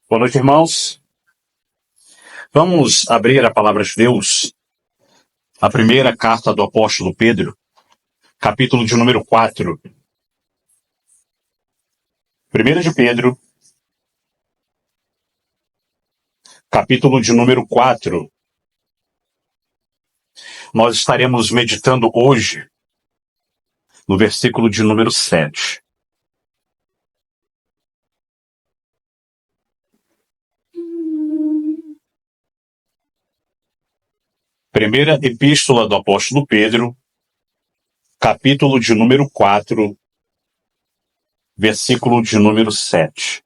Boa noite, irmãos. Vamos abrir a palavra de Deus, a primeira carta do apóstolo Pedro, capítulo de número 4. Primeira de Pedro, capítulo de número 4. Nós estaremos meditando hoje no versículo de número 7. Primeira epístola do apóstolo Pedro, capítulo de número 4, versículo de número 7.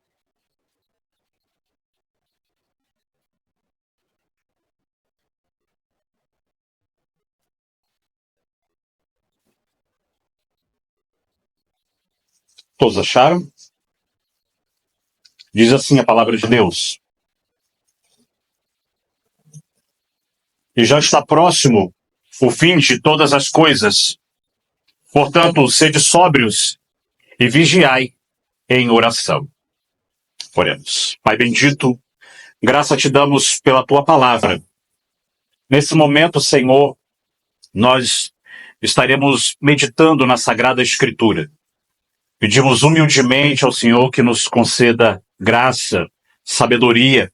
Todos acharam? Diz assim a palavra de Deus: E já está próximo o fim de todas as coisas. Portanto, sede sóbrios e vigiai em oração. Oremos. Pai bendito, graça te damos pela tua palavra. Nesse momento, Senhor, nós estaremos meditando na Sagrada Escritura. Pedimos humildemente ao Senhor que nos conceda graça, sabedoria,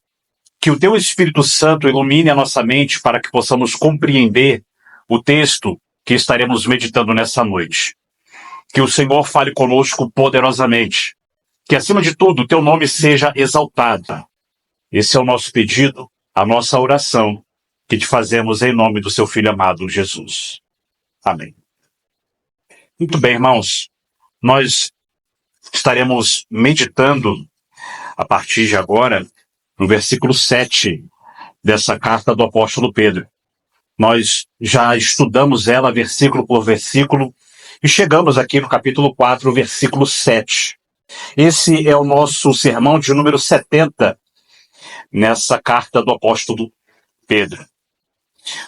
que o teu Espírito Santo ilumine a nossa mente para que possamos compreender o texto que estaremos meditando nessa noite. Que o Senhor fale conosco poderosamente. Que, acima de tudo, o teu nome seja exaltado. Esse é o nosso pedido, a nossa oração, que te fazemos em nome do seu Filho amado, Jesus. Amém. Muito bem, irmãos. Nós estaremos meditando, a partir de agora, no versículo 7 dessa carta do apóstolo Pedro. Nós já estudamos ela versículo por versículo e chegamos aqui no capítulo 4, versículo 7. Esse é o nosso sermão de número 70 nessa carta do apóstolo Pedro.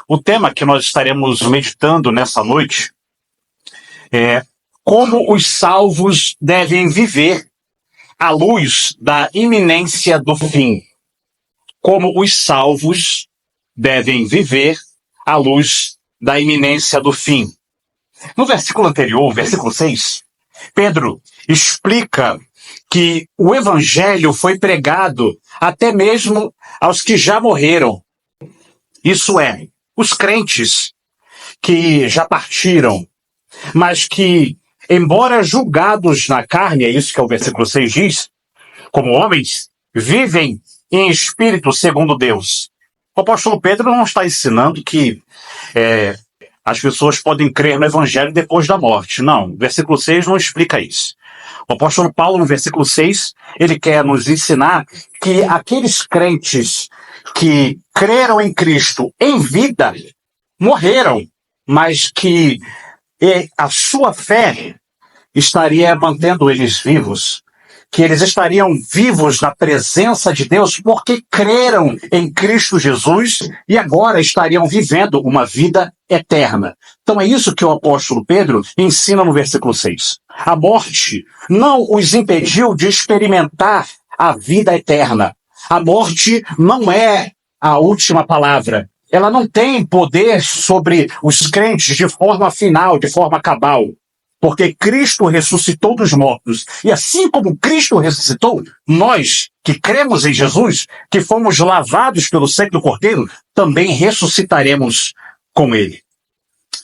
O tema que nós estaremos meditando nessa noite é como os salvos devem viver à luz da iminência do fim. Como os salvos devem viver à luz da iminência do fim. No versículo anterior, versículo 6, Pedro explica que o evangelho foi pregado até mesmo aos que já morreram. Isso é, os crentes que já partiram, mas que, embora julgados na carne, é isso que o versículo 6 diz, como homens, vivem em espírito segundo Deus. O apóstolo Pedro não está ensinando que as pessoas podem crer no evangelho depois da morte. Não, o versículo 6 não explica isso. O apóstolo Paulo, no versículo 6, ele quer nos ensinar que aqueles crentes que creram em Cristo em vida morreram, mas que a sua fé estaria mantendo eles vivos, que eles estariam vivos na presença de Deus porque creram em Cristo Jesus e agora estariam vivendo uma vida eterna. Então é isso que o apóstolo Pedro ensina no versículo 6. A morte não os impediu de experimentar a vida eterna. A morte não é a última palavra. Ela não tem poder sobre os crentes de forma final, de forma cabal. Porque Cristo ressuscitou dos mortos. E assim como Cristo ressuscitou, nós que cremos em Jesus, que fomos lavados pelo sangue do Cordeiro, também ressuscitaremos com ele.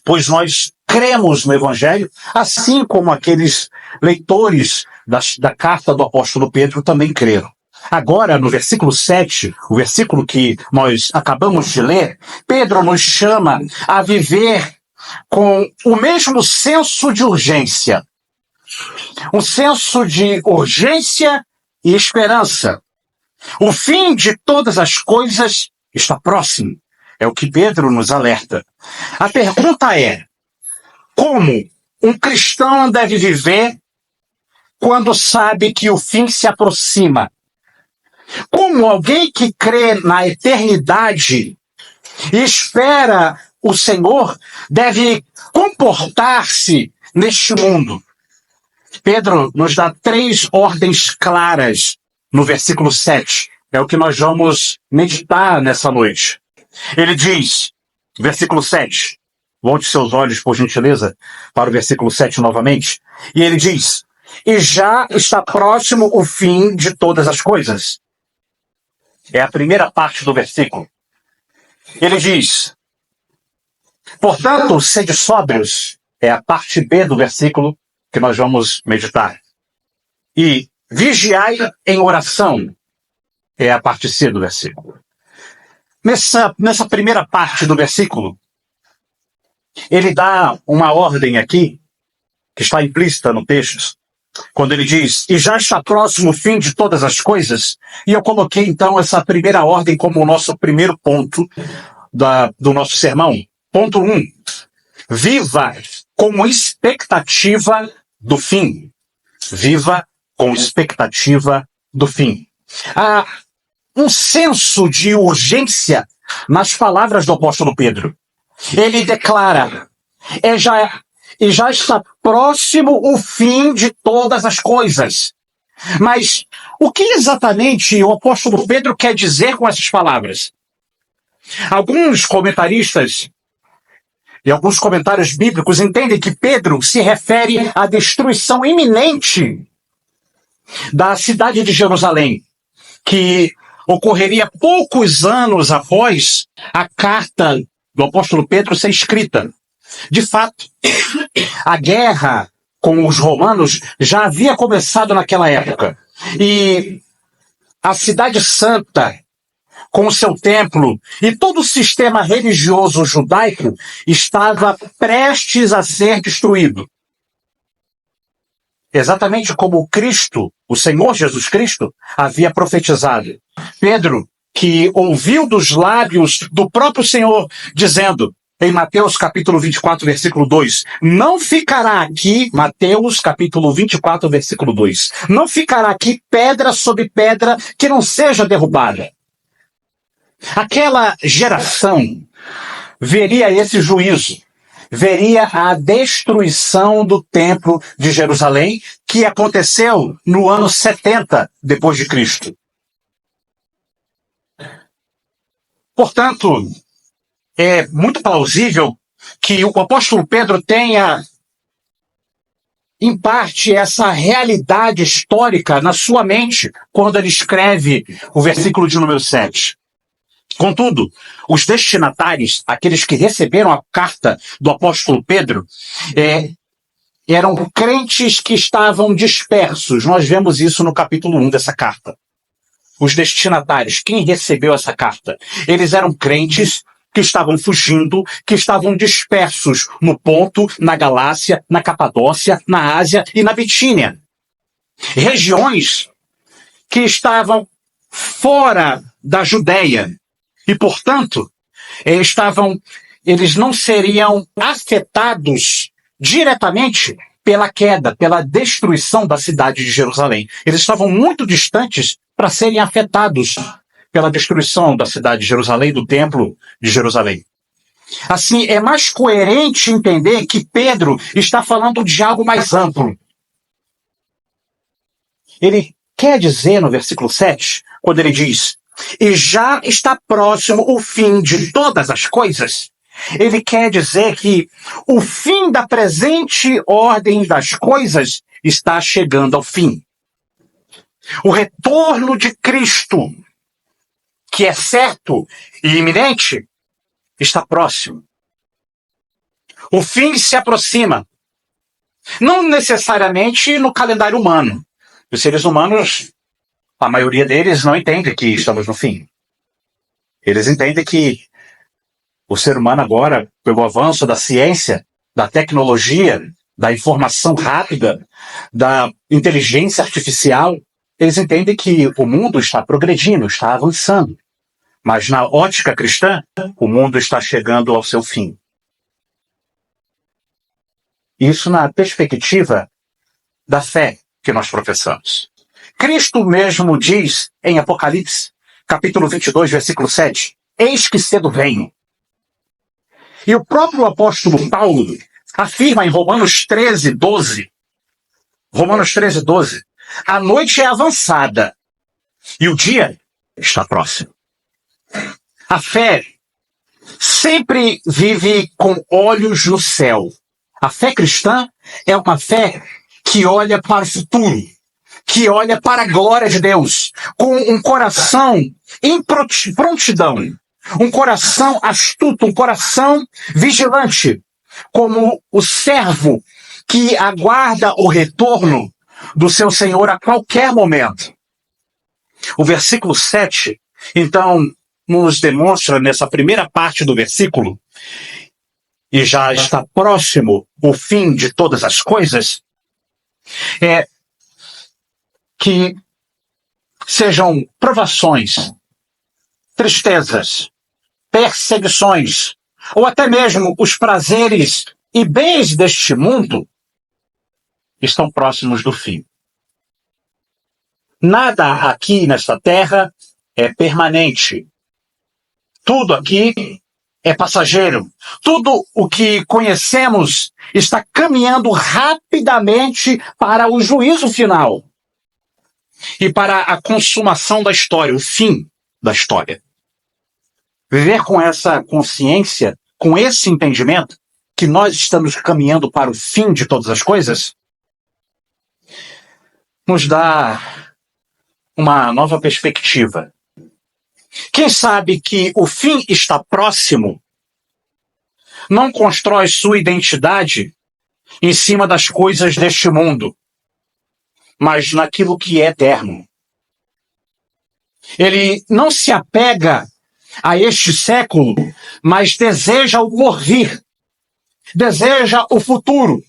Pois nós cremos no Evangelho, assim como aqueles leitores da carta do apóstolo Pedro também creram. Agora, no versículo 7, o versículo que nós acabamos de ler, Pedro nos chama a viver com o mesmo senso de urgência. Um senso de urgência e esperança. O fim de todas as coisas está próximo. É o que Pedro nos alerta. A pergunta é: como um cristão deve viver quando sabe que o fim se aproxima? Como alguém que crê na eternidade e espera o Senhor deve comportar-se neste mundo? Pedro nos dá 3 ordens claras no versículo 7. é o que nós vamos meditar nessa noite. Ele diz, versículo 7, volte seus olhos, por gentileza, para o versículo 7 novamente, e ele diz, e já está próximo o fim de todas as coisas. É a primeira parte do versículo. Ele diz, portanto, sede sóbrios, é a parte B do versículo que nós vamos meditar. E vigiai em oração, é a parte C do versículo. Nessa primeira parte do versículo, ele dá uma ordem aqui, que está implícita no texto, quando ele diz, e já está próximo o fim de todas as coisas, e eu coloquei então essa primeira ordem como o nosso primeiro ponto do nosso sermão. Ponto 1. Viva com expectativa do fim. Viva com expectativa do fim. Há um senso de urgência nas palavras do apóstolo Pedro. Ele declara, e já está próximo o fim de todas as coisas. Mas o que exatamente o apóstolo Pedro quer dizer com essas palavras? Alguns comentaristas e alguns comentários bíblicos entendem que Pedro se refere à destruição iminente da cidade de Jerusalém, que ocorreria poucos anos após a carta do apóstolo Pedro ser escrita. De fato, a guerra com os romanos já havia começado naquela época. E a cidade santa, com o seu templo e todo o sistema religioso judaico, estava prestes a ser destruído. Exatamente como Cristo, o Senhor Jesus Cristo, havia profetizado. Pedro, que ouviu dos lábios do próprio Senhor, dizendo, em Mateus capítulo 24, versículo 2, não ficará aqui, Mateus capítulo 24, versículo 2, não ficará aqui pedra sobre pedra que não seja derrubada. Aquela geração veria esse juízo, veria a destruição do templo de Jerusalém, que aconteceu no ano 70 depois de Cristo. Portanto, é muito plausível que o apóstolo Pedro tenha, em parte, essa realidade histórica na sua mente quando ele escreve o versículo de número 7. Contudo, os destinatários, aqueles que receberam a carta do apóstolo Pedro, eram crentes que estavam dispersos. Nós vemos isso no capítulo 1 dessa carta. Os destinatários, quem recebeu essa carta? Eles eram crentes que estavam fugindo, que estavam dispersos no Ponto, na Galácia, na Capadócia, na Ásia e na Bitínia. Regiões que estavam fora da Judéia. E, portanto, eles não seriam afetados diretamente pela queda, pela destruição da cidade de Jerusalém. Eles estavam muito distantes para serem afetados pela destruição da cidade de Jerusalém, do templo de Jerusalém. Assim, é mais coerente entender que Pedro está falando de algo mais amplo. Ele quer dizer no versículo 7, quando ele diz, e já está próximo o fim de todas as coisas, ele quer dizer que o fim da presente ordem das coisas está chegando ao fim. O retorno de Cristo, que é certo e iminente, está próximo. O fim se aproxima. Não necessariamente no calendário humano. Os seres humanos, a maioria deles não entende que estamos no fim. Eles entendem que o ser humano agora, pelo avanço da ciência, da tecnologia, da informação rápida, da inteligência artificial, eles entendem que o mundo está progredindo, está avançando. Mas na ótica cristã, o mundo está chegando ao seu fim. Isso na perspectiva da fé que nós professamos. Cristo mesmo diz em Apocalipse, capítulo 22, versículo 7, eis que cedo venho. E o próprio apóstolo Paulo afirma em Romanos 13, 12, a noite é avançada e o dia está próximo. A fé sempre vive com olhos no céu. A fé cristã é uma fé que olha para o futuro, que olha para a glória de Deus, com um coração em prontidão, um coração astuto, um coração vigilante, como o servo que aguarda o retorno do seu Senhor a qualquer momento. O versículo 7, então, nos demonstra nessa primeira parte do versículo, e já está próximo o fim de todas as coisas, é que sejam provações, tristezas, perseguições, ou até mesmo os prazeres e bens deste mundo estão próximos do fim. Nada aqui nesta terra é permanente. Tudo aqui é passageiro. Tudo o que conhecemos está caminhando rapidamente para o juízo final e para a consumação da história, o fim da história. Viver com essa consciência, com esse entendimento, que nós estamos caminhando para o fim de todas as coisas, nos dá uma nova perspectiva. Quem sabe que o fim está próximo não constrói sua identidade em cima das coisas deste mundo, mas naquilo que é eterno. Ele não se apega a este século, mas deseja o porvir, deseja o futuro.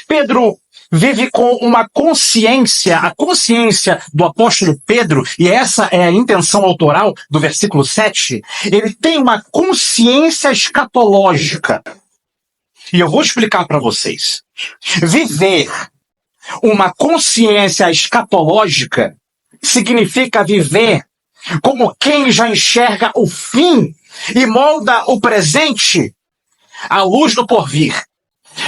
Pedro vive com uma consciência, a consciência do apóstolo Pedro, e essa é a intenção autoral do versículo 7, ele tem uma consciência escatológica. E eu vou explicar para vocês. Viver uma consciência escatológica significa viver como quem já enxerga o fim e molda o presente à luz do porvir.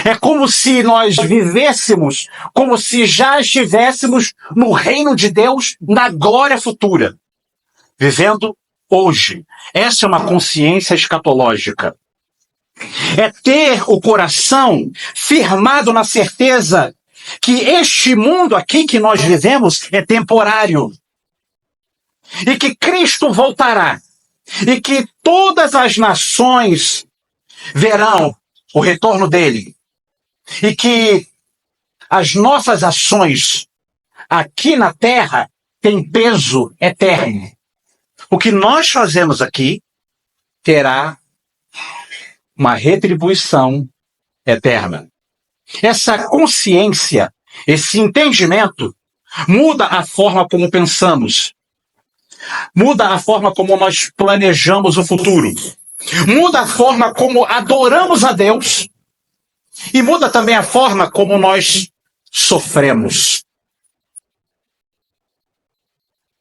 É como se nós vivêssemos, como se já estivéssemos no reino de Deus, na glória futura. Vivendo hoje. Essa é uma consciência escatológica. É ter o coração firmado na certeza que este mundo aqui que nós vivemos é temporário. E que Cristo voltará. E que todas as nações verão o retorno dele. E que as nossas ações aqui na terra têm peso eterno. O que nós fazemos aqui terá uma retribuição eterna. Essa consciência, esse entendimento, muda a forma como pensamos. Muda a forma como nós planejamos o futuro. Muda a forma como adoramos a Deus. E muda também a forma como nós sofremos.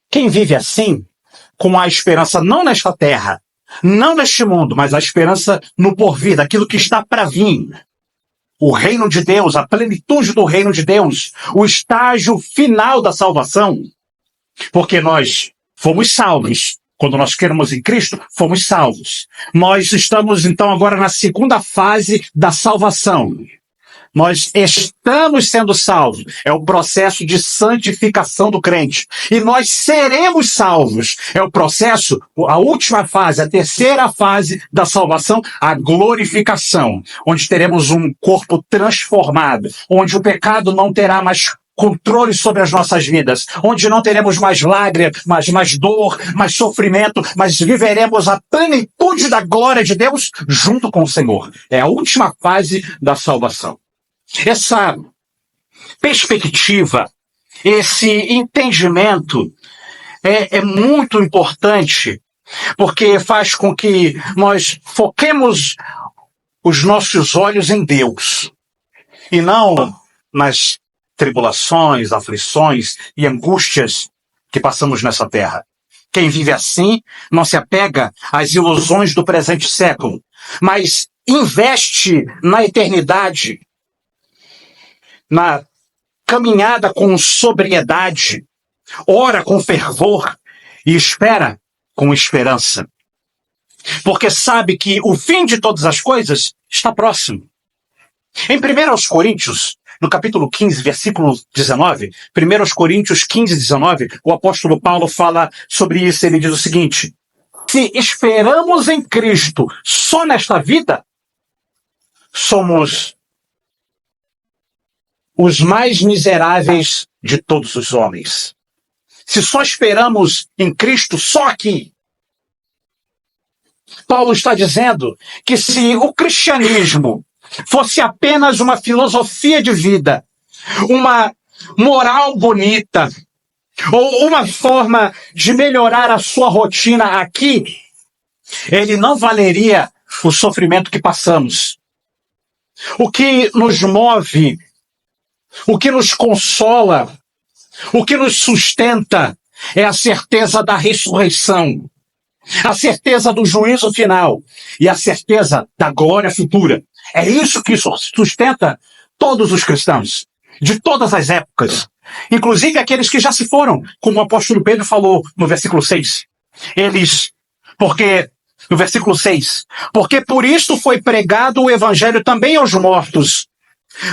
Quem vive assim, com a esperança não nesta terra, não neste mundo, mas a esperança no porvir, daquilo que está para vir, o reino de Deus, a plenitude do reino de Deus, o estágio final da salvação, porque nós fomos salvos. Quando nós cremos em Cristo, fomos salvos. Nós estamos, então, agora na segunda fase da salvação. Nós estamos sendo salvos. É o processo de santificação do crente. E nós seremos salvos. É o processo, a última fase, a terceira fase da salvação, a glorificação. Onde teremos um corpo transformado. Onde o pecado não terá mais controle sobre as nossas vidas, onde não teremos mais lágrimas, mais dor, mais sofrimento, mas viveremos a plenitude da glória de Deus junto com o Senhor. É a última fase da salvação. Essa perspectiva, esse entendimento é muito importante, porque faz com que nós foquemos os nossos olhos em Deus e não nas tribulações, aflições e angústias que passamos nessa terra. Quem vive assim não se apega às ilusões do presente século, mas investe na eternidade, na caminhada com sobriedade, ora com fervor e espera com esperança, porque sabe que o fim de todas as coisas está próximo. Em 1 Coríntios, no capítulo 15, versículo 19, 1 Coríntios 15, 19, o apóstolo Paulo fala sobre isso. Ele diz o seguinte: se esperamos em Cristo só nesta vida, somos os mais miseráveis de todos os homens. Se só esperamos em Cristo só aqui, Paulo está dizendo que se o cristianismo fosse apenas uma filosofia de vida, uma moral bonita, ou uma forma de melhorar a sua rotina aqui, ele não valeria o sofrimento que passamos. O que nos move, o que nos consola, o que nos sustenta é a certeza da ressurreição, a certeza do juízo final e a certeza da glória futura. É isso que sustenta todos os cristãos, de todas as épocas, inclusive aqueles que já se foram, como o apóstolo Pedro falou no versículo 6. No versículo 6, porque por isto foi pregado o evangelho também aos mortos,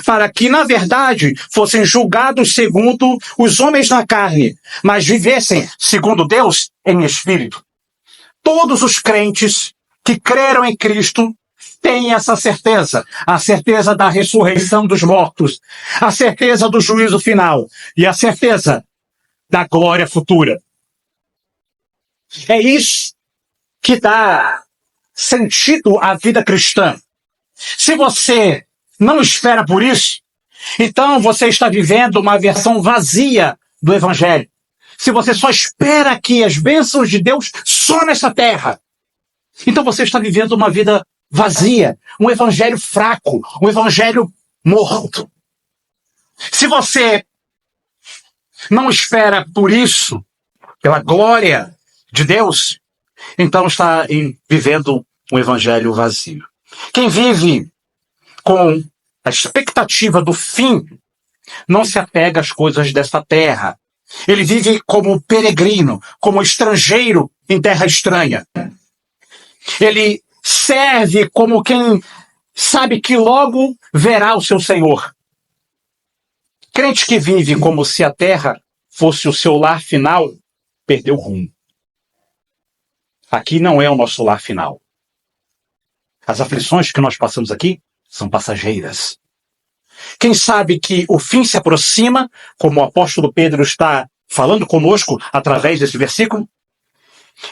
para que, na verdade, fossem julgados segundo os homens na carne, mas vivessem segundo Deus em espírito. Todos os crentes que creram em Cristo têm essa certeza, a certeza da ressurreição dos mortos, a certeza do juízo final e a certeza da glória futura. É isso que dá sentido à vida cristã. Se você não espera por isso, então você está vivendo uma versão vazia do Evangelho. Se você só espera aqui as bênçãos de Deus só nessa terra, então você está vivendo uma vida vazia, um evangelho fraco, um evangelho morto. Se você não espera por isso, pela glória de Deus, então está vivendo um evangelho vazio. Quem vive com a expectativa do fim não se apega às coisas desta terra. Ele vive como peregrino, como estrangeiro em terra estranha. Ele serve como quem sabe que logo verá o seu Senhor. Crente que vive como se a terra fosse o seu lar final, perdeu o rumo. Aqui não é o nosso lar final. As aflições que nós passamos aqui são passageiras. Quem sabe que o fim se aproxima, como o apóstolo Pedro está falando conosco através desse versículo,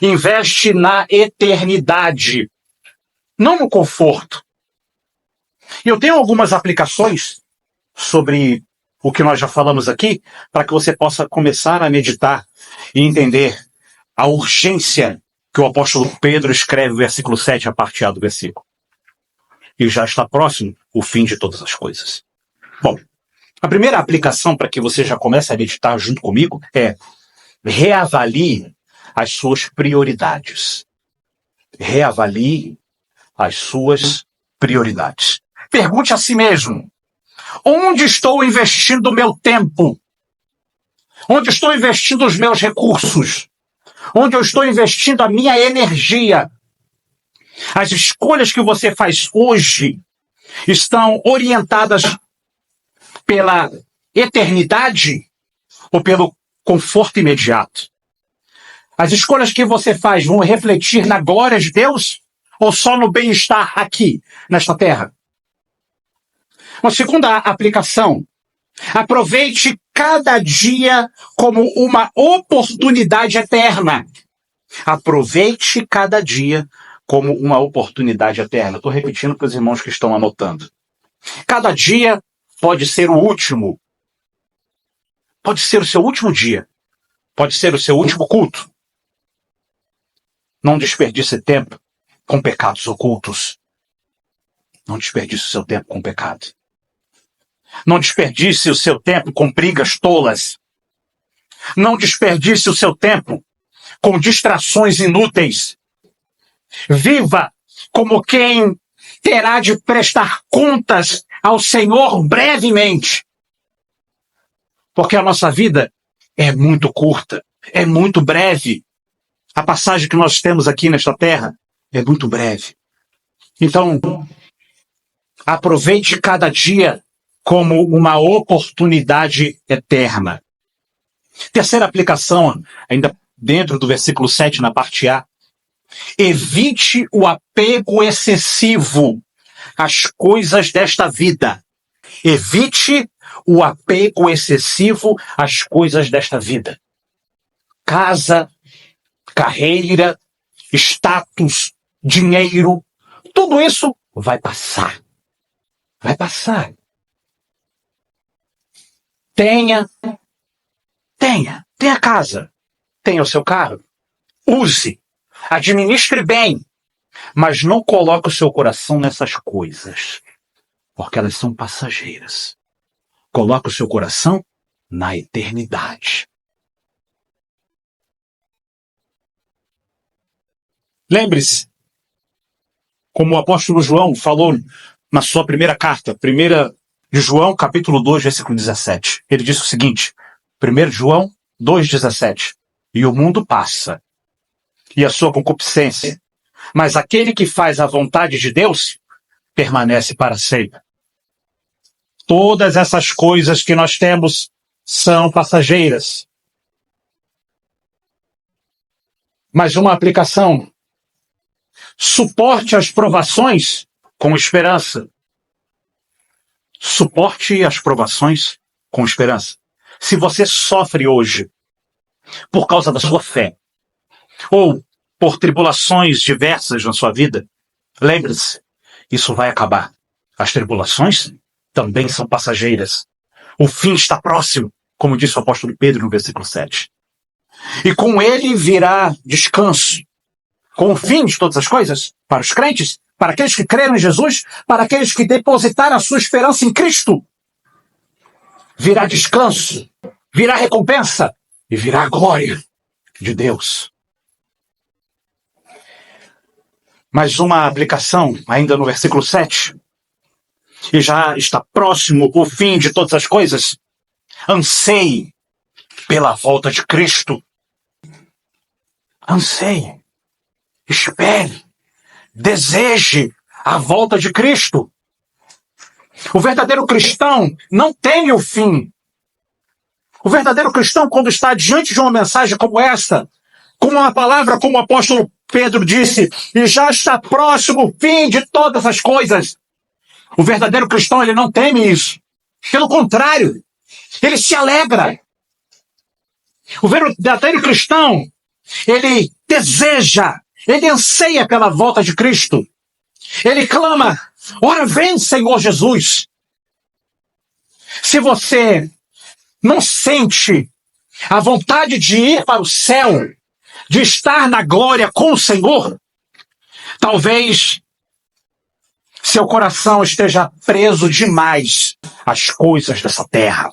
investe na eternidade, não no conforto. E eu tenho algumas aplicações sobre o que nós já falamos aqui, para que você possa começar a meditar e entender a urgência que o apóstolo Pedro escreve no versículo 7, a parte A do versículo. E já está próximo o fim de todas as coisas. Bom, a primeira aplicação para que você já comece a meditar junto comigo é reavalie as suas prioridades. Reavalie as suas prioridades. Pergunte a si mesmo: onde estou investindo o meu tempo? Onde estou investindo os meus recursos? Onde eu estou investindo a minha energia? As escolhas que você faz hoje estão orientadas pela eternidade ou pelo conforto imediato? As escolhas que você faz vão refletir na glória de Deus ou só no bem-estar aqui, nesta terra? Uma segunda aplicação: aproveite cada dia como uma oportunidade eterna. Aproveite cada dia como uma oportunidade eterna. Estou repetindo para os irmãos que estão anotando. Cada dia pode ser o último. Pode ser o seu último dia. Pode ser o seu último culto. Não desperdice tempo com pecados ocultos. Não desperdice o seu tempo com pecado. Não desperdice o seu tempo com brigas tolas. Não desperdice o seu tempo com distrações inúteis. Viva como quem terá de prestar contas ao Senhor brevemente. Porque a nossa vida é muito curta, é muito breve. A passagem que nós temos aqui nesta terra é muito breve. Então, aproveite cada dia como uma oportunidade eterna. Terceira aplicação, ainda dentro do versículo 7, na parte A. Evite o apego excessivo às coisas desta vida. Evite o apego excessivo às coisas desta vida. Casa, carreira, status, dinheiro, tudo isso vai passar. Vai passar. Tenha casa, tenha o seu carro, use, administre bem, mas não coloque o seu coração nessas coisas, porque elas são passageiras. Coloque o seu coração na eternidade. Lembre-se, como o apóstolo João falou na sua primeira carta, 1 de João, capítulo 2, versículo 17. Ele disse o seguinte, 1 João 2,17. E o mundo passa, e a sua concupiscência, mas aquele que faz a vontade de Deus permanece para sempre. Todas essas coisas que nós temos são passageiras. Mas uma aplicação. Suporte as provações com esperança. Suporte as provações com esperança. Se você sofre hoje por causa da sua fé, ou por tribulações diversas na sua vida, lembre-se, isso vai acabar. As tribulações também são passageiras. O fim está próximo, como disse o apóstolo Pedro no versículo 7. E com ele virá descanso. Com o fim de todas as coisas, para os crentes, para aqueles que creram em Jesus, para aqueles que depositaram a sua esperança em Cristo, virá descanso, virá recompensa e virá a glória de Deus. Mais uma aplicação, ainda no versículo 7. E já está próximo o fim de todas as coisas. Anseie pela volta de Cristo. Anseie. Espere. Deseje a volta de Cristo. O verdadeiro cristão não tem o fim. O verdadeiro cristão, quando está diante de uma mensagem como esta, com uma palavra como o apóstolo Pedro disse, e já está próximo o fim de todas as coisas. O verdadeiro cristão, ele não teme isso. Pelo contrário, ele se alegra. O verdadeiro cristão, ele deseja, ele anseia pela volta de Cristo. Ele clama, ora vem, Senhor Jesus. Se você não sente a vontade de ir para o céu, de estar na glória com o Senhor, talvez seu coração esteja preso demais às coisas dessa terra.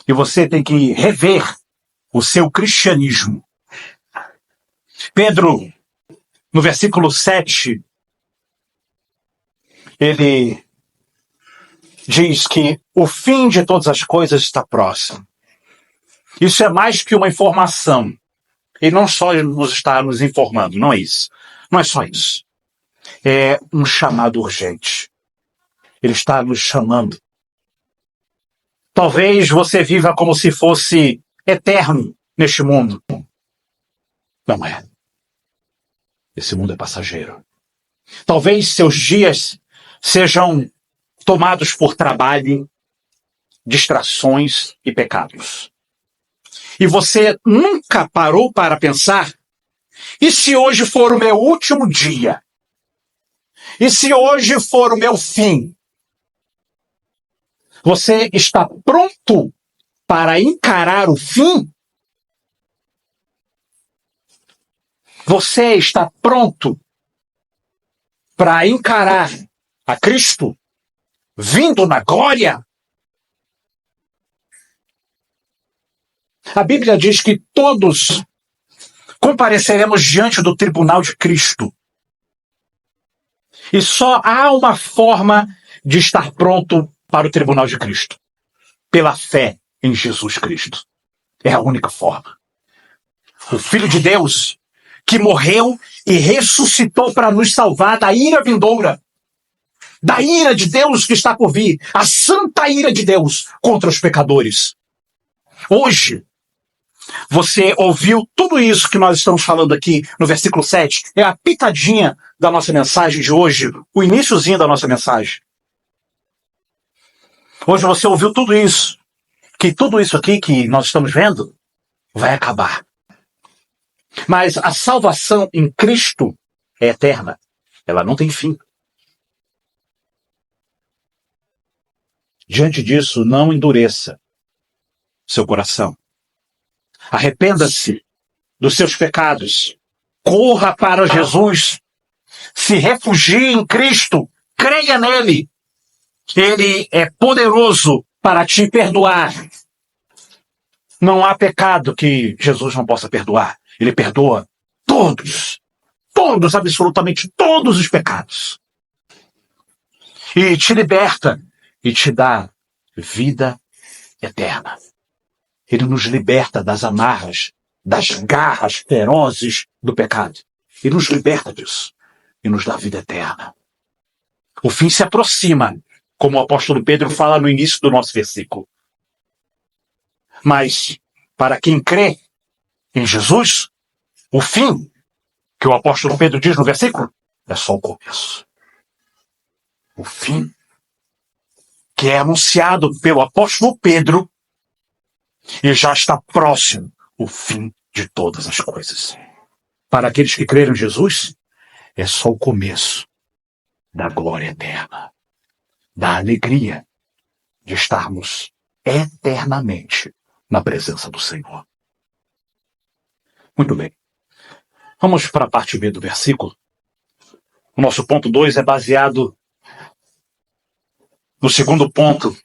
E você tem que rever o seu cristianismo. Pedro, no versículo 7, ele diz que o fim de todas as coisas está próximo. Isso é mais que uma informação. Ele não só está nos informando, não é isso. Não é só isso. É um chamado urgente. Ele está nos chamando. Talvez você viva como se fosse eterno neste mundo. Não é. Esse mundo é passageiro. Talvez seus dias sejam tomados por trabalho, distrações e pecados. E você nunca parou para pensar, e se hoje for o meu último dia? E se hoje for o meu fim? Você está pronto para encarar o fim? Você está pronto para encarar a Cristo vindo na glória? A Bíblia diz que todos compareceremos diante do tribunal de Cristo. E só há uma forma de estar pronto para o tribunal de Cristo. Pela fé em Jesus Cristo. É a única forma. o Filho de Deus, que morreu e ressuscitou para nos salvar da ira vindoura, da ira de Deus que está por vir, a santa ira de Deus contra os pecadores. Hoje, você ouviu tudo isso que nós estamos falando aqui no versículo 7, é a pitadinha da nossa mensagem de hoje, o iniciozinho da nossa mensagem. Hoje você ouviu tudo isso, que tudo isso aqui que nós estamos vendo vai acabar. Mas a salvação em Cristo é eterna. Ela não tem fim. Diante disso, não endureça seu coração. Arrependa-se dos seus pecados. Corra para Jesus. Se refugie em Cristo. Creia nele. Ele é poderoso para te perdoar. Não há pecado que Jesus não possa perdoar. Ele perdoa todos, absolutamente todos os pecados. E te liberta e te dá vida eterna. Ele nos liberta das amarras, das garras ferozes do pecado. Ele nos liberta disso e nos dá vida eterna. O fim se aproxima, como o apóstolo Pedro fala no início do nosso versículo. Mas, para quem crê em Jesus, o fim, que o apóstolo Pedro diz no versículo, é só o começo. O fim, que é anunciado pelo apóstolo Pedro, e já está próximo o fim de todas as coisas. Para aqueles que creram em Jesus, é só o começo da glória eterna, da alegria de estarmos eternamente na presença do Senhor. Muito bem. Vamos para a parte B do versículo. O nosso ponto 2 é baseado no segundo ponto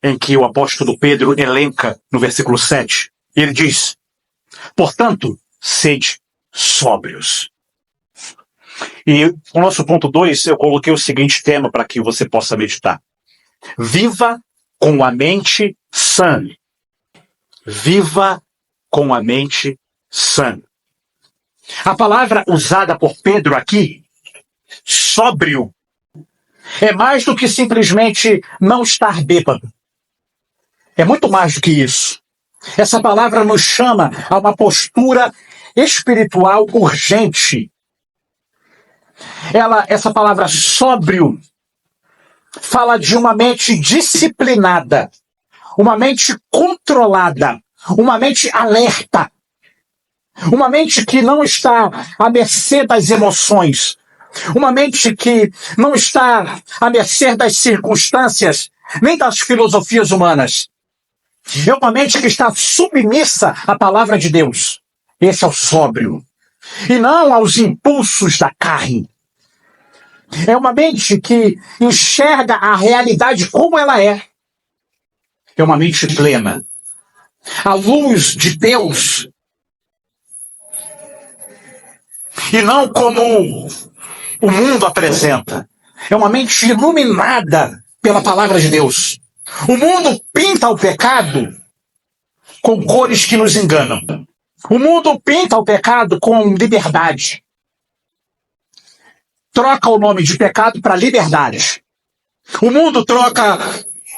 em que o apóstolo Pedro elenca no versículo 7. Ele diz: portanto, sede sóbrios. E o nosso ponto 2, eu coloquei o seguinte tema para que você possa meditar. Viva com a mente sã. Viva com a mente sã. A palavra usada por Pedro aqui, sóbrio, é mais do que simplesmente não estar bêbado. É muito mais do que isso. Essa palavra nos chama a uma postura espiritual urgente. Essa palavra sóbrio fala de uma mente disciplinada, uma mente controlada, uma mente alerta, uma mente que não está à mercê das emoções, uma mente que não está à mercê das circunstâncias, nem das filosofias humanas. É uma mente que está submissa à palavra de Deus. Esse é o sóbrio. E não aos impulsos da carne. É uma mente que enxerga a realidade como ela é. É uma mente plena. A luz de Deus. E não como o mundo apresenta. É uma mente iluminada pela palavra de Deus. O mundo pinta o pecado com cores que nos enganam. O mundo pinta o pecado com liberdade. Troca o nome de pecado para liberdade. O mundo troca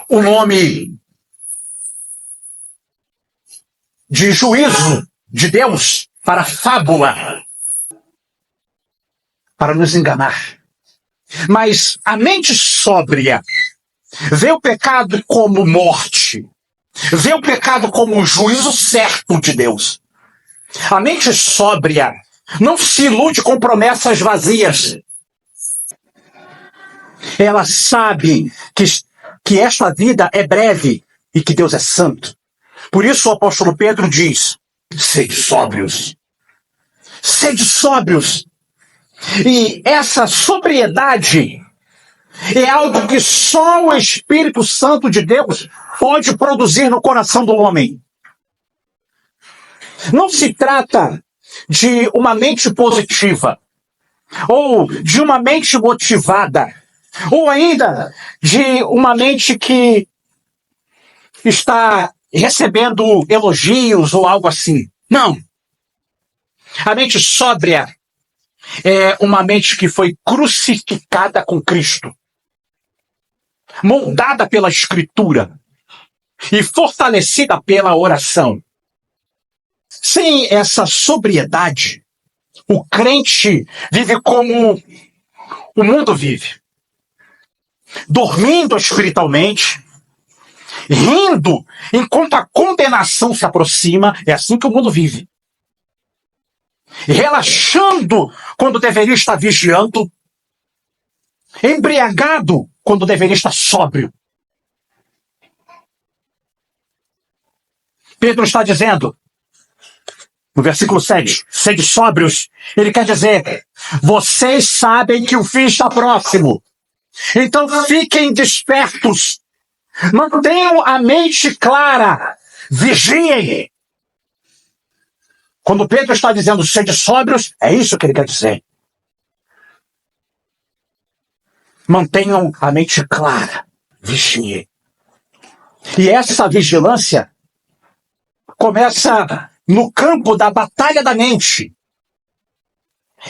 o nome de juízo de Deus para fábula, para nos enganar. Mas a mente sóbria vê o pecado como morte, vê o pecado como o juízo certo de Deus. A mente sóbria não se ilude com promessas vazias. Ela sabe que esta vida é breve e que Deus é santo. Por isso o apóstolo Pedro diz: sede sóbrios. Sede sóbrios. E essa sobriedade é algo que só o Espírito Santo de Deus pode produzir no coração do homem. Não se trata de uma mente positiva, ou de uma mente motivada, ou ainda de uma mente que está recebendo elogios ou algo assim. Não. A mente sóbria é uma mente que foi crucificada com Cristo, moldada pela Escritura e fortalecida pela oração. Sem essa sobriedade, o crente vive como o mundo vive, dormindo espiritualmente, rindo enquanto a condenação se aproxima. É assim que o mundo vive. Relaxando quando deveria estar vigiando, embriagado quando deveria estar sóbrio. Pedro está dizendo, no versículo 7, sede sóbrios. Ele quer dizer, vocês sabem que o fim está próximo. Então fiquem despertos. Mantenham a mente clara. Vigiem. Quando Pedro está dizendo sede sóbrios, é isso que ele quer dizer. Mantenham a mente clara. Vigiem. E essa vigilância começa no campo da batalha da mente.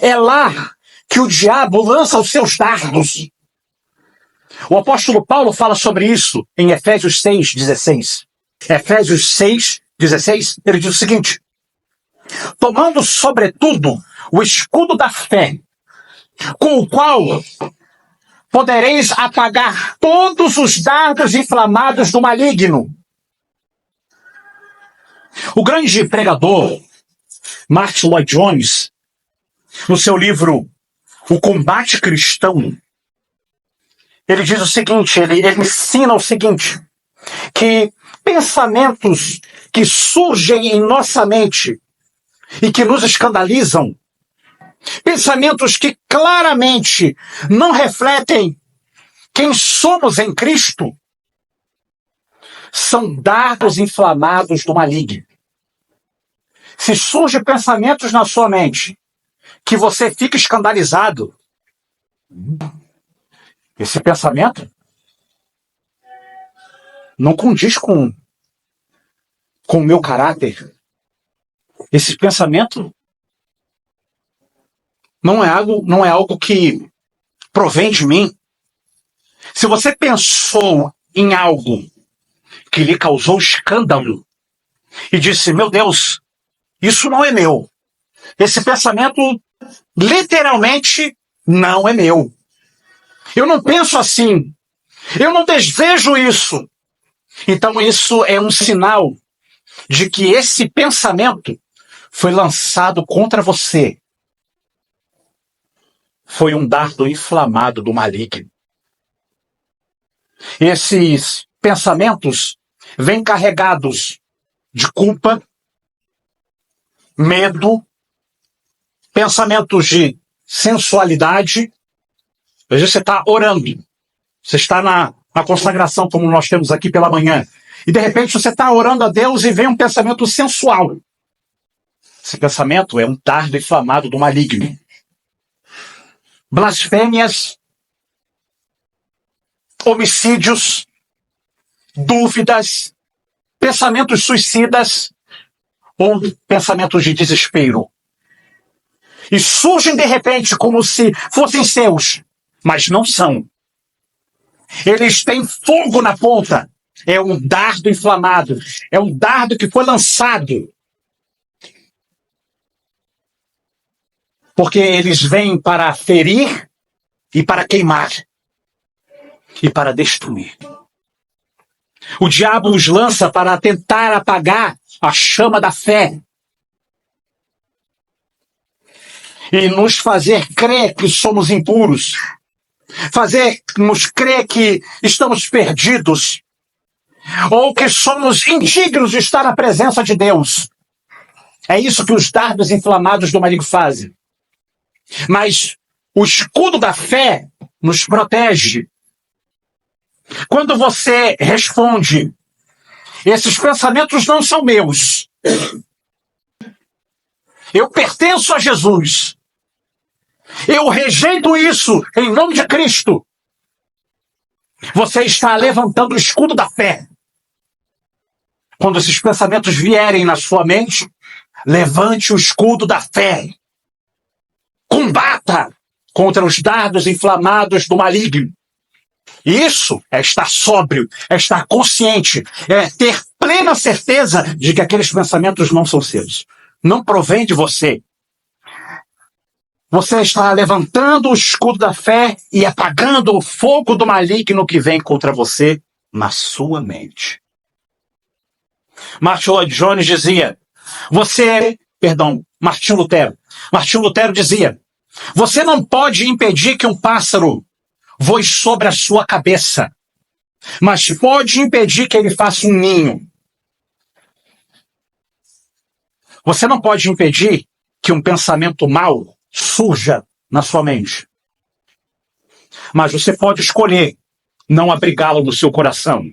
É lá que o diabo lança os seus dardos. O apóstolo Paulo fala sobre isso em Efésios 6:16. Efésios 6:16, ele diz o seguinte: tomando sobretudo o escudo da fé, com o qual podereis apagar todos os dardos inflamados do maligno. O grande pregador Martyn Lloyd-Jones, no seu livro O Combate Cristão, ele diz o seguinte, ele ensina o seguinte, que pensamentos que surgem em nossa mente e que nos escandalizam, pensamentos que claramente não refletem quem somos em Cristo, são dardos inflamados do maligno. Se surgem pensamentos na sua mente que você fica escandalizado, esse pensamento não condiz com o meu caráter. Esse pensamento não é algo que provém de mim. Se você pensou em algo que lhe causou escândalo e disse, meu Deus, isso não é meu. Esse pensamento literalmente não é meu. Eu não penso assim. Eu não desejo isso. Então isso é um sinal de que esse pensamento foi lançado contra você. Foi um dardo inflamado do maligno. Esses pensamentos vêm carregados de culpa, medo, pensamentos de sensualidade. Às vezes você está orando, você está na consagração, como nós temos aqui pela manhã, e de repente você está orando a Deus e vem um pensamento sensual. Esse pensamento é um dardo inflamado do maligno. Blasfêmias, homicídios, dúvidas, pensamentos suicidas ou pensamentos de desespero. E surgem de repente como se fossem seus, mas não são. Eles têm fogo na ponta. É um dardo inflamado. É um dardo que foi lançado. Porque eles vêm para ferir e para queimar. E para destruir. O diabo os lança para tentar apagar a chama da fé. E nos fazer crer que somos impuros. Fazer-nos crer que estamos perdidos. Ou que somos indignos de estar na presença de Deus. É isso que os dardos inflamados do maligno fazem. Mas o escudo da fé nos protege. Quando você responde, esses pensamentos não são meus. Eu pertenço a Jesus. Eu rejeito isso em nome de Cristo. Você está levantando o escudo da fé. Quando esses pensamentos vierem na sua mente, Levante o escudo da fé. Combata contra os dardos inflamados do maligno. Isso é estar sóbrio, é estar consciente, é ter plena certeza de que aqueles pensamentos não são seus. Não provém de você. Você está levantando o escudo da fé e apagando o fogo do maligno que vem contra você na sua mente. Martin Lloyd Jones dizia, Martinho Lutero dizia, você não pode impedir que um pássaro voe sobre a sua cabeça, mas pode impedir que ele faça um ninho. Você não pode impedir que um pensamento mau surja na sua mente. Mas você pode escolher não abrigá-lo no seu coração.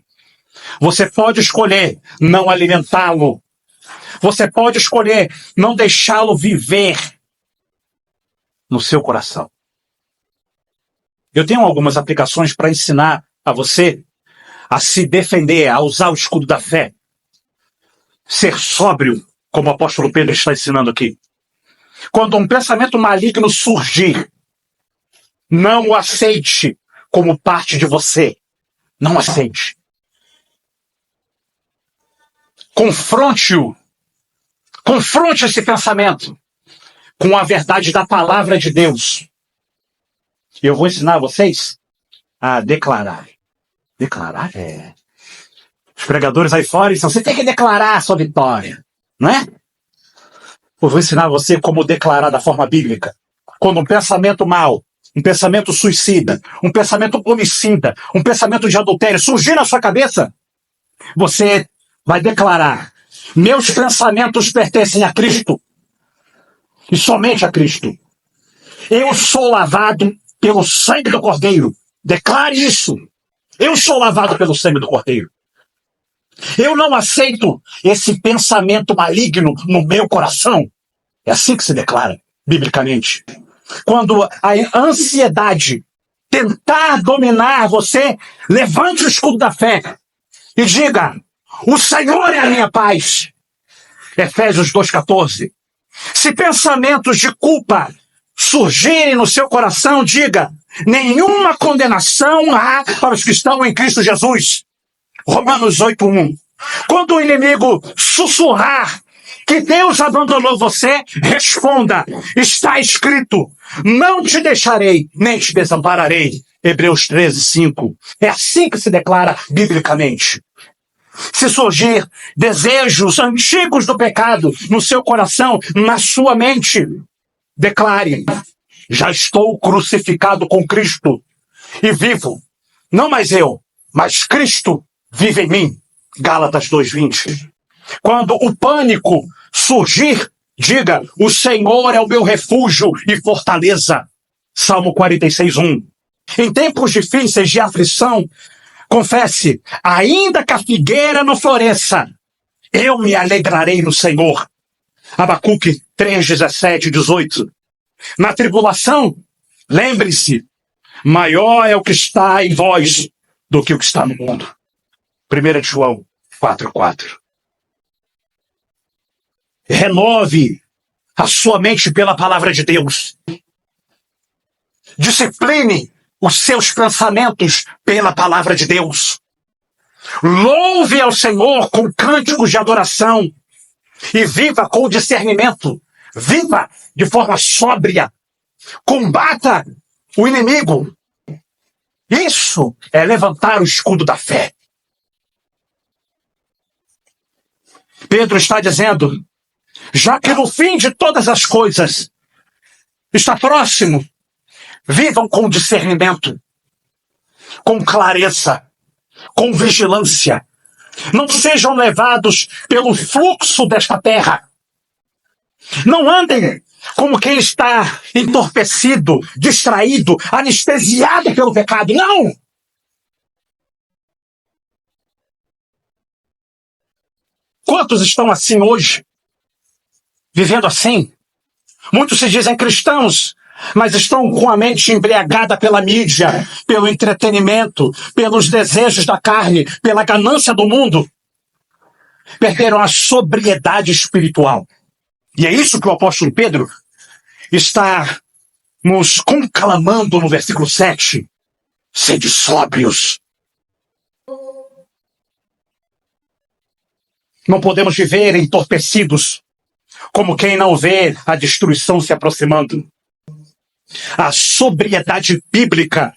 Você pode escolher não alimentá-lo. Você pode escolher não deixá-lo viver no seu coração. Eu tenho algumas aplicações para ensinar a você a se defender, a usar o escudo da fé. Ser sóbrio, como o apóstolo Pedro está ensinando aqui. Quando um pensamento maligno surgir, não o aceite como parte de você. Não aceite. Confronte-o. Confronte esse pensamento com a verdade da palavra de Deus. Eu vou ensinar vocês a declarar. Declarar é... Os pregadores aí fora dizem, você tem que declarar a sua vitória, não é? Eu vou ensinar você como declarar da forma bíblica. Quando um pensamento mau, um pensamento suicida, um pensamento homicida, um pensamento de adultério surgir na sua cabeça, você vai declarar, meus pensamentos pertencem a Cristo. E somente a Cristo. Eu sou lavado pelo sangue do Cordeiro. Declare isso. Eu sou lavado pelo sangue do Cordeiro. Eu não aceito esse pensamento maligno no meu coração. É assim que se declara, biblicamente. Quando a ansiedade tentar dominar você, levante o escudo da fé e diga, o Senhor é a minha paz. Efésios 2,14. Se pensamentos de culpa surgirem no seu coração, diga, nenhuma condenação há para os que estão em Cristo Jesus. Romanos 8,1. Quando o inimigo sussurrar que Deus abandonou você, responda, está escrito, não te deixarei, nem te desampararei. Hebreus 13,5. É assim que se declara biblicamente. Se surgir desejos antigos do pecado no seu coração, na sua mente, declare, já estou crucificado com Cristo e vivo, não mais eu, mas Cristo vive em mim. Gálatas 2,20. Quando o pânico surgir, diga, o Senhor é o meu refúgio e fortaleza. Salmo 46,1. Em tempos difíceis de aflição, confesse, ainda que a figueira não floresça, eu me alegrarei no Senhor. Abacuque 3:17-18. Na tribulação, lembre-se, maior é o que está em vós do que o que está no mundo. 1 João 4,4. Renove a sua mente pela palavra de Deus. Discipline os seus pensamentos pela palavra de Deus. Louve ao Senhor com cânticos de adoração e viva com discernimento. Viva de forma sóbria. Combata o inimigo. Isso é levantar o escudo da fé. Pedro está dizendo, já que no fim de todas as coisas está próximo, vivam com discernimento, com clareza, com vigilância. Não sejam levados pelo fluxo desta terra. Não andem como quem está entorpecido, distraído, anestesiado pelo pecado. Não! Quantos estão assim hoje? Vivendo assim? Muitos se dizem cristãos, mas estão com a mente embriagada pela mídia, pelo entretenimento, pelos desejos da carne, pela ganância do mundo. Perderam a sobriedade espiritual. E é isso que o apóstolo Pedro está nos conclamando no versículo 7. Sede sóbrios. Não podemos viver entorpecidos, como quem não vê a destruição se aproximando. A sobriedade bíblica.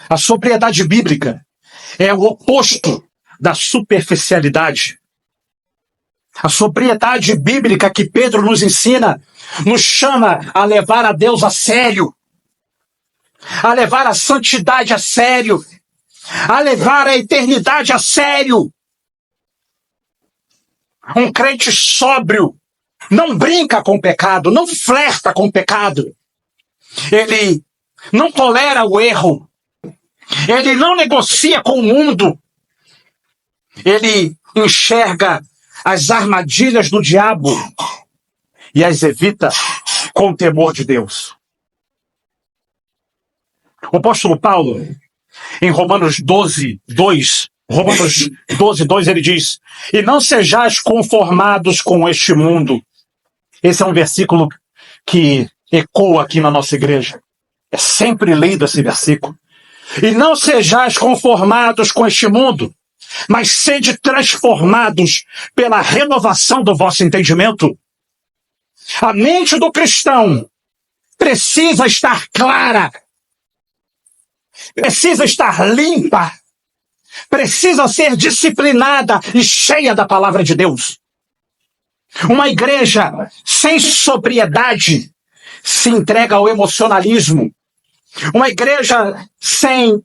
A sobriedade bíblica é o oposto da superficialidade. A sobriedade bíblica que Pedro nos ensina nos chama a levar a Deus a sério, a levar a santidade a sério, a levar a eternidade a sério. Um crente sóbrio não brinca com o pecado, não flerta com o pecado. Ele não tolera o erro. Ele não negocia com o mundo. Ele enxerga as armadilhas do diabo e as evita com o temor de Deus. O apóstolo Paulo, em Romanos 12, 2, ele diz: e não sejais conformados com este mundo. Esse é um versículo que ecoa aqui na nossa igreja. É sempre lido esse versículo. E não sejais conformados com este mundo, mas sede transformados pela renovação do vosso entendimento. A mente do cristão precisa estar clara, precisa estar limpa, precisa ser disciplinada e cheia da palavra de Deus. Uma igreja sem sobriedade se entrega ao emocionalismo. Uma igreja sem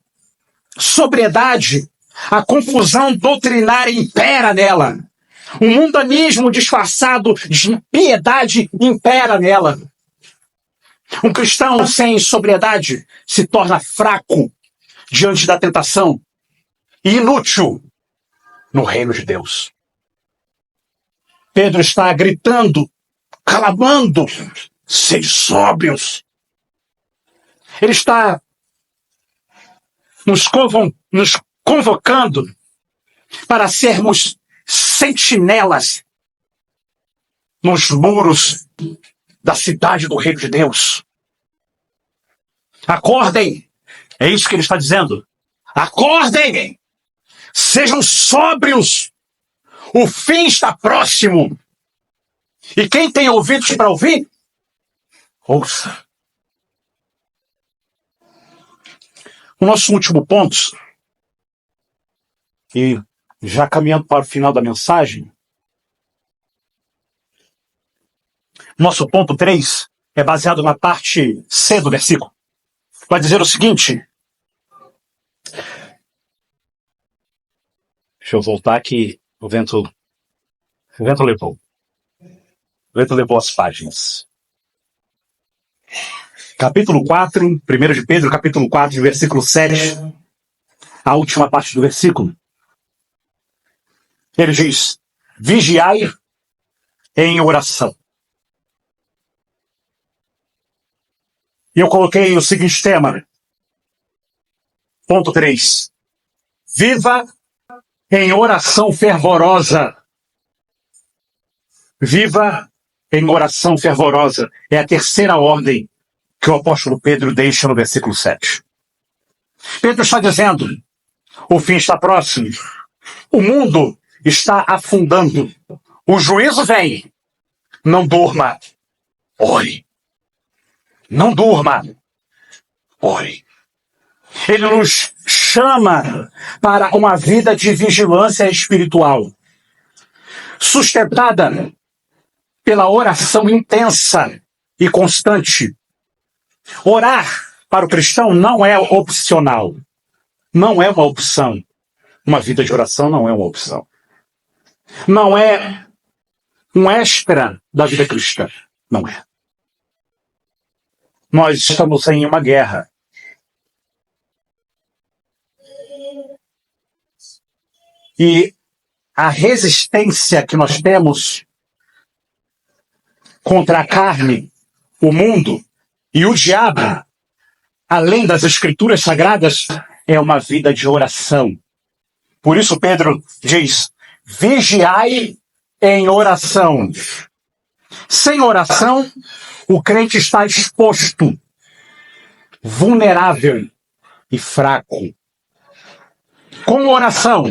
sobriedade, a confusão doutrinária impera nela. O mundanismo disfarçado de piedade impera nela. Um cristão sem sobriedade se torna fraco diante da tentação e inútil no reino de Deus. Pedro está gritando, clamando: sede sóbrios. Ele está nos convocando para sermos sentinelas nos muros da cidade do reino de Deus. Acordem! É isso que ele está dizendo. Acordem! Sejam sóbrios! O fim está próximo! E quem tem ouvidos para ouvir, ouça. O nosso último ponto, e já caminhando para o final da mensagem, nosso ponto 3 é baseado na parte C do versículo. Vai dizer o seguinte. Deixa eu voltar aqui. O vento levou. O vento levou as páginas. Capítulo 4, 1 de Pedro, capítulo 4, versículo 7, a última parte do versículo. Ele diz: vigiai em oração. E eu coloquei o seguinte tema. Ponto 3. Viva em oração fervorosa. Viva em oração fervorosa. É a terceira ordem que o apóstolo Pedro deixa no versículo 7. Pedro está dizendo: o fim está próximo. O mundo está afundando. O juízo vem. Não durma. Ore. Não durma. Ore. Ele nos chama para uma vida de vigilância espiritual, sustentada pela oração intensa e constante. Orar para o cristão não é opcional. Não é uma opção. Uma vida de oração não é uma opção. Não é um extra da vida cristã. Não é. Nós estamos em uma guerra. E a resistência que nós temos contra a carne, o mundo e o diabo, além das escrituras sagradas, é uma vida de oração. Por isso Pedro diz: vigiai em oração. Sem oração, o crente está exposto, vulnerável e fraco. Com oração,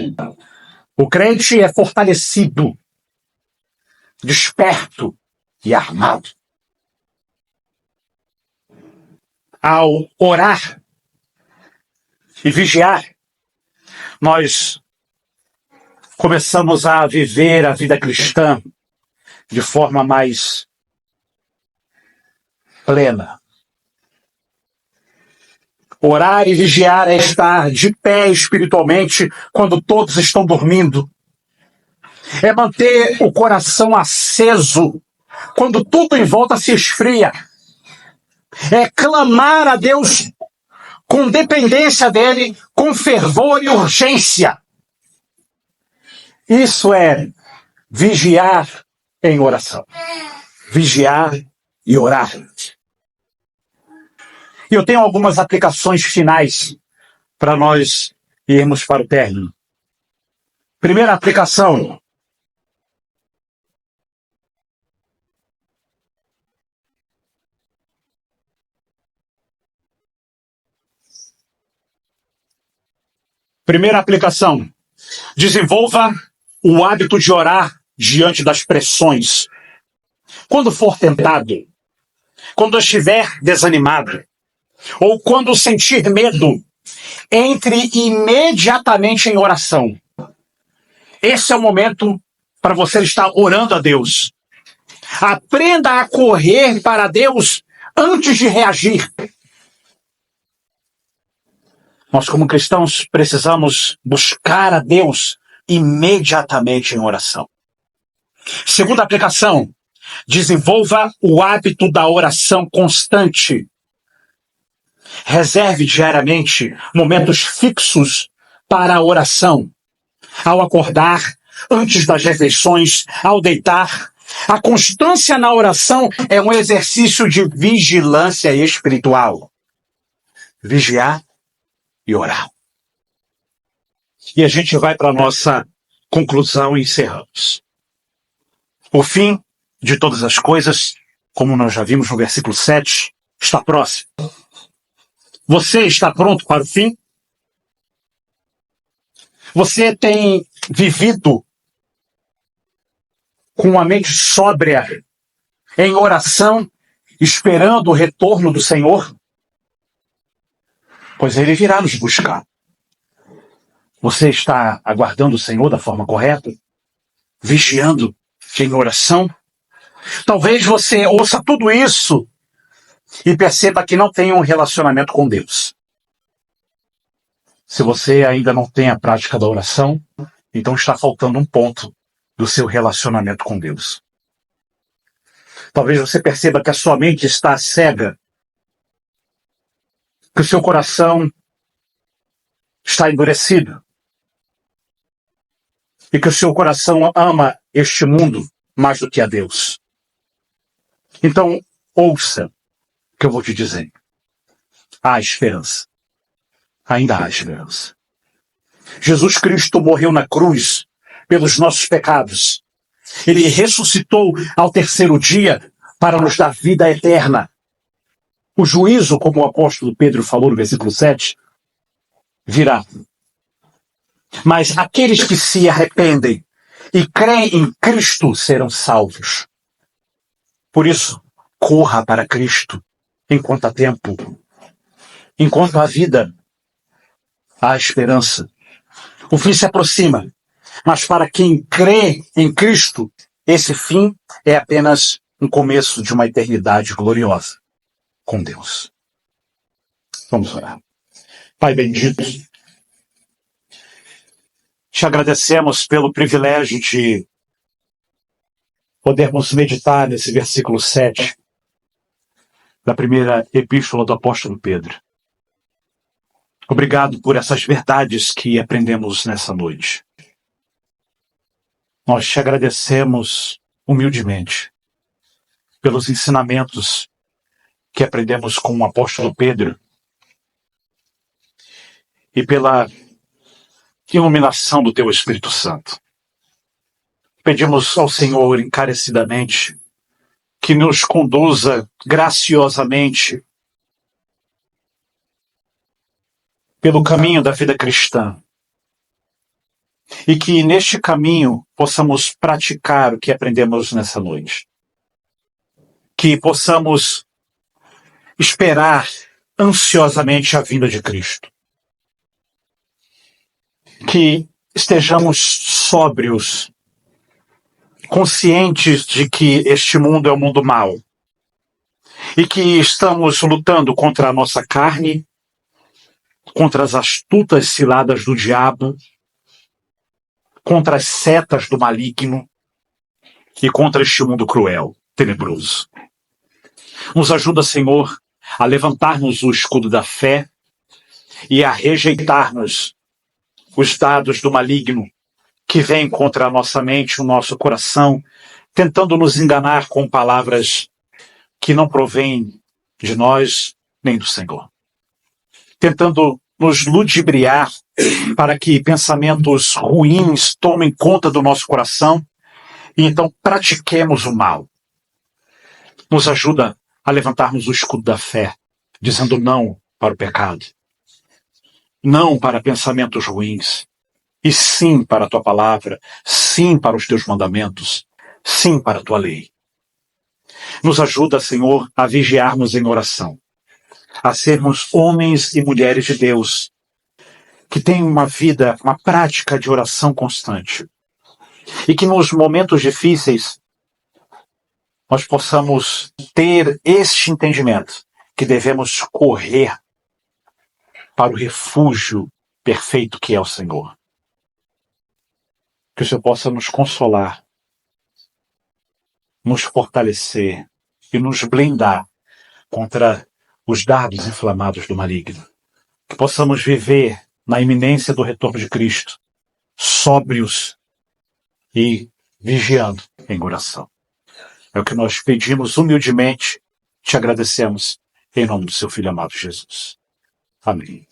o crente é fortalecido, desperto e armado. Ao orar e vigiar, nós começamos a viver a vida cristã de forma mais plena. Orar e vigiar é estar de pé espiritualmente quando todos estão dormindo. É manter o coração aceso quando tudo em volta se esfria. É clamar a Deus com dependência dele, com fervor e urgência. Isso é vigiar em oração. Vigiar e orar. E eu tenho algumas aplicações finais para nós irmos para o término. Primeira aplicação. Primeira aplicação. Desenvolva o hábito de orar diante das pressões. Quando for tentado, quando estiver desanimado, ou quando sentir medo, entre imediatamente em oração. Esse é o momento para você estar orando a Deus. Aprenda a correr para Deus antes de reagir. Nós, como cristãos, precisamos buscar a Deus imediatamente em oração. Segunda aplicação, desenvolva o hábito da oração constante. Reserve diariamente momentos fixos para a oração. Ao acordar, antes das refeições, ao deitar. A constância na oração é um exercício de vigilância espiritual. Vigiar e orar. E a gente vai para a nossa conclusão e encerramos. O fim de todas as coisas, como nós já vimos no versículo 7, está próximo. Você está pronto para o fim? Você tem vivido com a mente sóbria, em oração, esperando o retorno do Senhor? Pois Ele virá nos buscar. Você está aguardando o Senhor da forma correta? Vigiando em oração? Talvez você ouça tudo isso e perceba que não tem um relacionamento com Deus. Se você ainda não tem a prática da oração, então está faltando um ponto do seu relacionamento com Deus. Talvez você perceba que a sua mente está cega, que o seu coração está endurecido e que o seu coração ama este mundo mais do que a Deus. Então, ouça o que eu vou te dizer. Há esperança. Ainda há esperança. Jesus Cristo morreu na cruz pelos nossos pecados. Ele ressuscitou ao terceiro dia para nos dar vida eterna. O juízo, como o apóstolo Pedro falou no versículo 7, virá. Mas aqueles que se arrependem e creem em Cristo serão salvos. Por isso, corra para Cristo enquanto há tempo. Enquanto há vida, há esperança. O fim se aproxima. Mas para quem crê em Cristo, esse fim é apenas um começo de uma eternidade gloriosa com Deus. Vamos orar. Pai bendito, te agradecemos pelo privilégio de podermos meditar nesse versículo 7 da primeira epístola do apóstolo Pedro. Obrigado por essas verdades que aprendemos nessa noite. Nós te agradecemos humildemente pelos ensinamentos que aprendemos com o apóstolo Pedro e pela iluminação do teu Espírito Santo. pedimos ao Senhor encarecidamente que nos conduza graciosamente pelo caminho da vida cristã. E que neste caminho possamos praticar o que aprendemos nessa noite. Que possamos esperar ansiosamente a vinda de Cristo. Que estejamos sóbrios, conscientes de que este mundo é um mundo mau. E que estamos lutando contra a nossa carne, contra as astutas ciladas do diabo, contra as setas do maligno e contra este mundo cruel, tenebroso. Nos ajuda, Senhor, a levantarmos o escudo da fé e a rejeitarmos os dados do maligno que vêm contra a nossa mente, o nosso coração, tentando nos enganar com palavras que não provêm de nós nem do Senhor. Tentando nos ludibriar para que pensamentos ruins tomem conta do nosso coração e então pratiquemos o mal. Nos ajuda a levantarmos o escudo da fé, dizendo não para o pecado, não para pensamentos ruins, e sim para a tua palavra, sim para os teus mandamentos, sim para a tua lei. Nos ajuda, Senhor, a vigiarmos em oração, a sermos homens e mulheres de Deus, que têm uma vida, uma prática de oração constante, e que nos momentos difíceis nós possamos ter este entendimento, que devemos correr para o refúgio perfeito que é o Senhor. Que o Senhor possa nos consolar, nos fortalecer e nos blindar contra os dardos inflamados do maligno. Que possamos viver na iminência do retorno de Cristo, sóbrios e vigiando em oração. É o que nós pedimos humildemente, te agradecemos, em nome do seu Filho amado Jesus. Amém.